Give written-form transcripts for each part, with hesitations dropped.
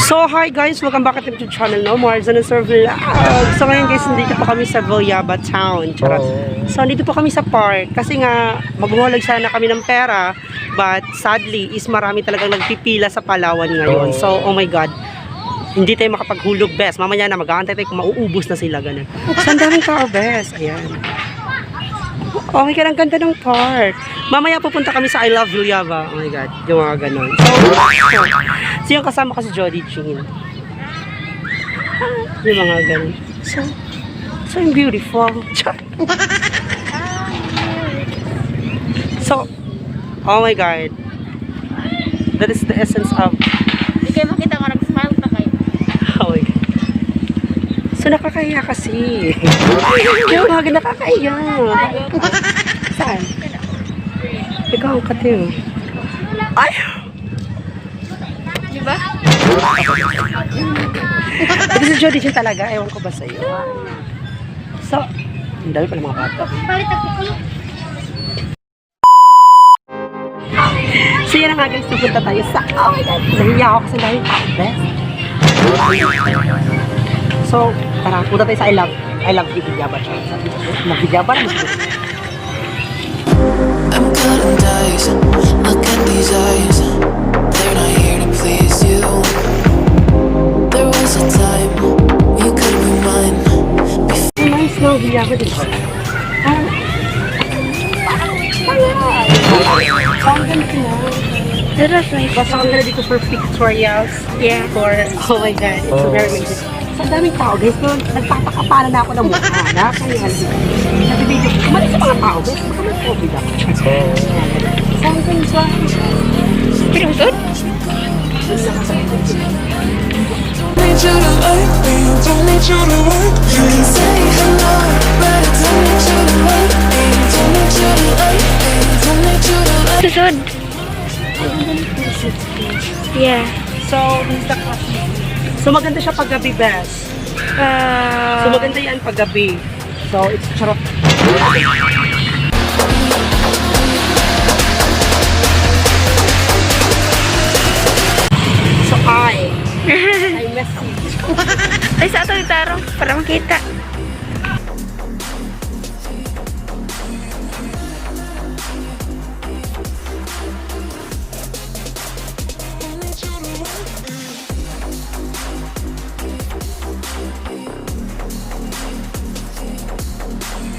So, hi guys! Welcome back to the YouTube channel, no? Mars and Sir Vlog. So, ngayon guys, nandito pa kami sa Villaba Town. Charot. So, nandito pa kami sa park. Kasi nga, maghuhulag sana kami ng pera. But, sadly, is marami talagang nagpipila sa Palawan ngayon. So, oh my God. Hindi tayo makapaghulog, best. Mamaya na, mag-aantay tayo kung mauubos na sila, ganun. So, ang daming tao, best. Ayan. Oh my God, ang ganda ng park. Mamaya pupunta kami sa I Love Villaba. Oh my God, yung mga ganun. So yung kasama ko si Jody Jean. Yung mga ganun. So beautiful. So, oh my God. That is the essence of... Hindi kayo makita ko, nag-smile pa kayo. Oh my God. So, nakakaya kasi. Yung mga nakakaya. Saan? Ikaw, katiyo. Ay! Diba? Ito si Jody siya talaga. Ewan ko ba sa'yo. So, ang dami pala mga bata. Palit ang kukulo. So, yan ang nga guys. Pupunta tayo sa... Oh my God! Nahiya ako kasi dahil best. So, tara, punta tayo sa I love Villaba. Love Villaba na gusto. I'm cutting dice, look at these eyes. They're not here to please you. There was a time you could be mine. Nice na Villaba dito. Basta ang ganda dito for pictorials. Yeah. For, oh my God, it's very amazing. So, ang daming tao guys, no? Nagpapakapalan na ako ng mukha. Nakakaya. Nabibigyo. Kumalit sa mga tao guys. Baka may COVID ako. Something sa... Pinusod? Need you to like me, don't need you to work. You can say hello, but I don't need you to like me. Don't need you to like me, don't need you to like me. Susod. Yeah. So, this is the classroom. So, maganda siya paggabi, best. So, maganda yan paggabi. So, it's charot. So, I message. Ay, sa ato itaro. Para makita.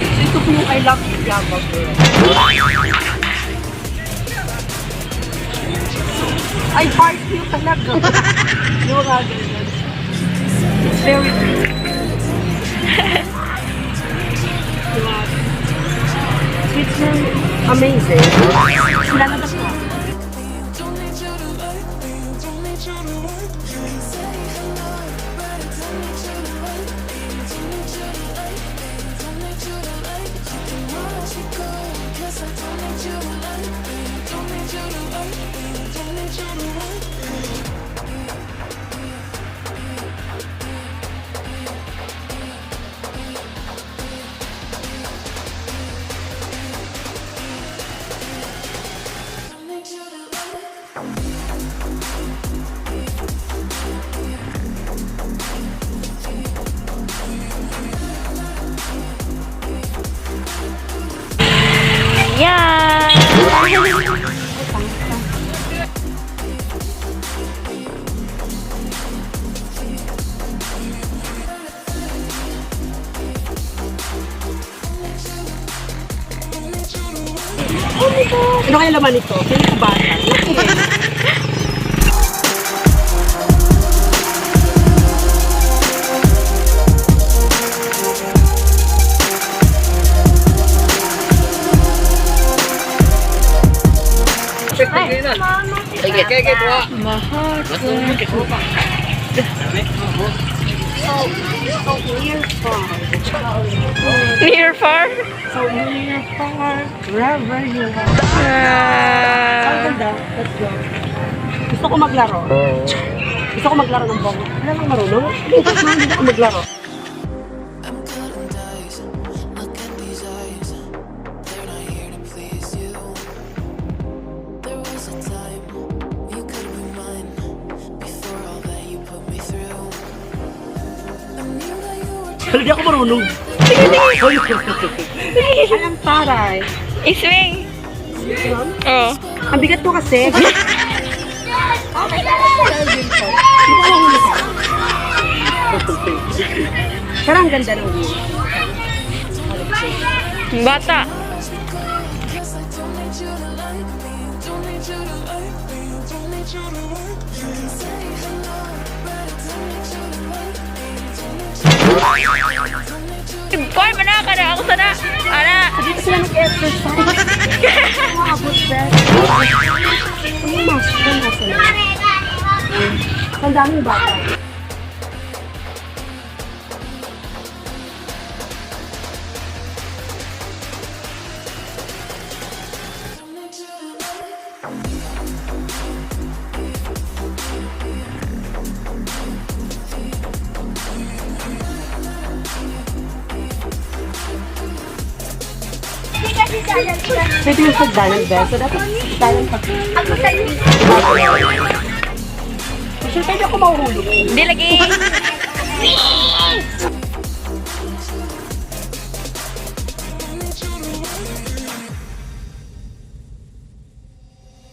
Ito po yung I love Villaba. Ay, heart you talaga. Yung mga ganyan. It's very good. It's very amazing. Lalabas na. Don't need you to like me, don't need you to work. You can say hello, but I don't need you to like me. Don't need you to like me, don't need you to like me. You can watch me go, 'cause I don't need you to like me. Don't need you to like me, don't need you to like me. Yeah. Ano kaya laman ito? Kaya ito bata. Mahal. So, near far. Near far? So, near far. Wherever you are. Ang ganda. Let's go. Gusto ko maglaro. Gusto ko maglaro ng bongo. Wala lang marunong. Hindi ako maglaro. I'm cutting dice. Look at these eyes. They're not here to please you. There was a time you could be mine. Before all that you put me through. I knew that you were Hindi ako marunong. Alam taray. Iswing. Oh. Ang bigat ko kasi. Pero ang ganda ng view. Bata. Cause I don't need you to like me. Don't need you to like me. Don't need you to like me. You can say hello, but I don't need you to like me. Don't need you to Boy, mana ka na. Ako sana. Ana. Dito sila nag-exercise. Maabot ba? Ang mas ganda sila. Ang daming bata. Pwede yung pagdalang ba? So, dapat dalang pag... Kasi pwede ako mahuhulog. Hindi lagi.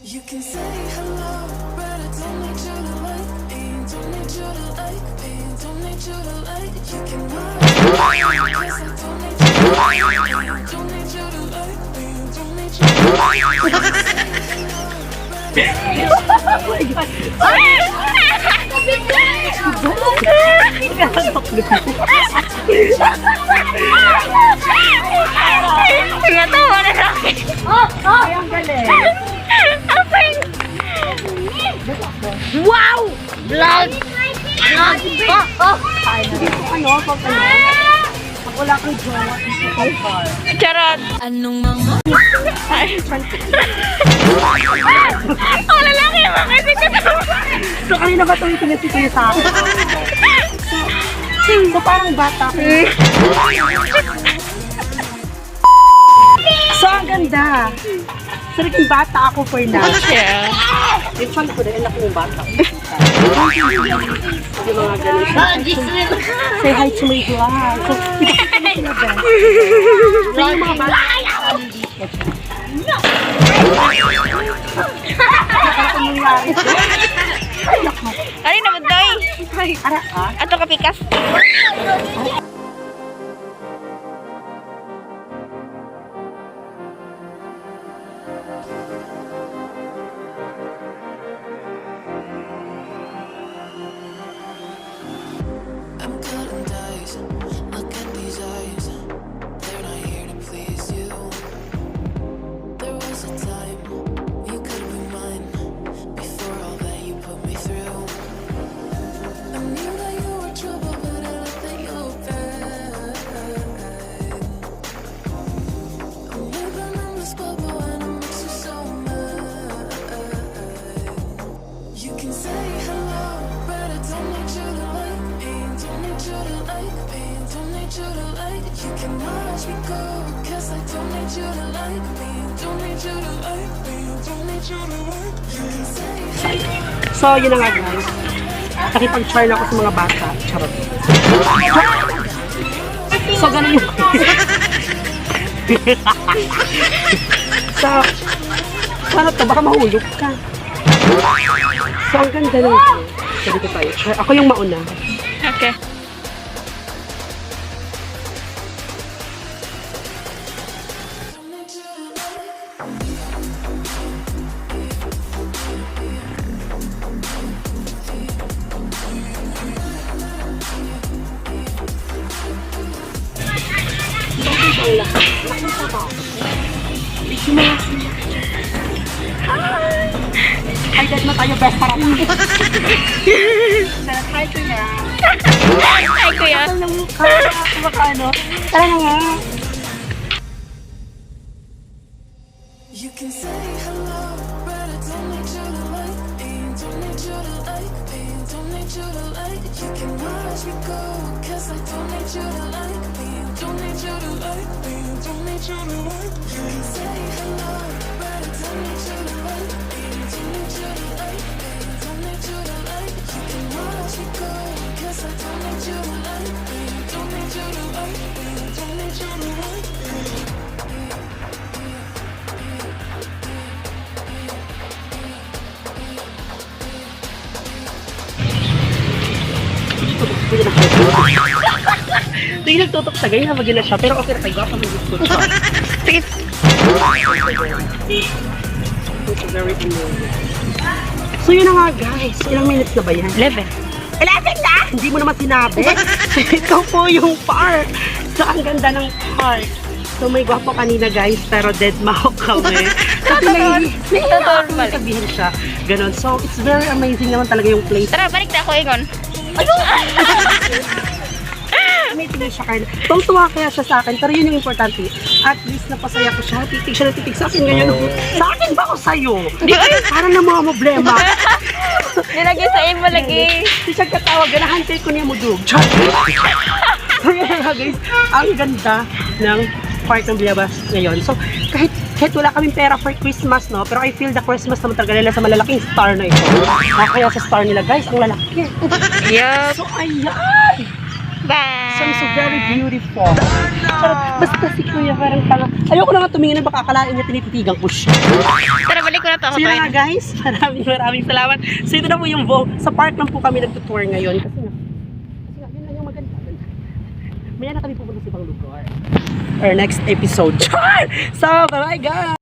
You can say hello, but I don't need you to like me. Don't need you to like me. Don't need you to like. You can lie. Yes, I don't need you to like me. Don't need you to like me. Don't need you to like me. Natawa na lang. Ay, ang galing. Apeng. Wow! Vlog! Vlog! Oh! Ano, pag ano? Pag wala kang jowa, dito kay bar. Charot! Anong mga Ang lalaki mo kasi katawa. So, kanina ba ito yung pinasituyo sa akin? So, parang bata ko. So, ang ganda. So, naging bata ako for now. Yeah. Yung fan ko dahil ako yung bata. Yung mga ganun. Say hi to my vlog. So, ipakita mo sila ba? So, yung mga bata. Ano nangyari? Ay, naku. Ano na Budoy? Ay, ara ah. Ato ka pikas. I'm cutting dice. Look at these eyes. They're not here to please you. There was a time you could be mine. Before all that you put me through. I knew that you were trouble, but I love that you were bad. I'm living in this bubble and it makes you so mad. You can say hello, but I don't need you to like me. Don't need you to like me. Don't need you to like. You can watch me go, cause I don't need you to like me. Don't need you to like me. Don't need you to like. You can say So, yun na nga guys. Nakipag-try na ako sa mga bata. Charot. So, ganun yun. So, ano to? Baka mahulog ka. So, ang ganda ng view. So, dito tayo. Try. Ako yung mauna. Okay. don't need you to like. Ang lahat. Nakita ba? Yung mga Excited na tayo, best para hi ko na. Ay, kuya. Ano mo ka? Baka ano? Tara na nga. You can say hello, but I don't need you to like me. Don't need you to like me. Don't need you to like. You can watch me go, 'cause I don't need you to like me. Don't need you to like me. Don't need you to like. You can say hello, but I don't need you to like me. Don't need you to like me. Don't need you to like. You can watch me go, 'cause I don't need you to like me. Don't need you to like me. Don't need you to like me. Hindi nagtutok siya, ganyan na magina siya. Pero okay na tayo, ako mag-gusto siya. Sige. It's very amazing. So yun na nga guys, ilang minutes na ba yan? 11. 11 na? Hindi mo naman sinabi. Ito po yung park. So ang ganda ng park. So may gwapo kanina guys, pero dead mahok kami. Kasi Totoo may sabihin siya. Ganon. So it's very amazing naman talaga yung place. Tara, balik na ako, Ingon. May tingin siya kayo. Tuwa kaya siya sa akin, pero yun yung importante. At least napasaya ko siya. Titig siya na titig sa akin ngayon. Sa akin ba ako sa'yo? Para na mga problema. Nilagay sa imo lagi. Di siya katawag, ganahantay ko niya mo dug. So yun nga guys, ang ganda ng park ng Villabas ngayon. So kahit wala kaming pera for Christmas, no? Pero I feel the Christmas naman talaga nila sa malalaking star na ito. Kaya sa star nila guys, ang lalaki. Yup. So ayan! Bye. So, it's very beautiful. Charot, basta si Kuya parang tanga. Ayoko na nga tumingin na baka akalain niya tinititigan ko siya. Tara, balik ko na to. So yun na nga guys, maraming salamat. So ito na po yung vlog. Sa park lang po kami nagtutour ngayon. Kasi nga, yun lang yung maganda. Maya na kami pupunta sa ibang lugar. Our next episode. Char! So, bye-bye guys!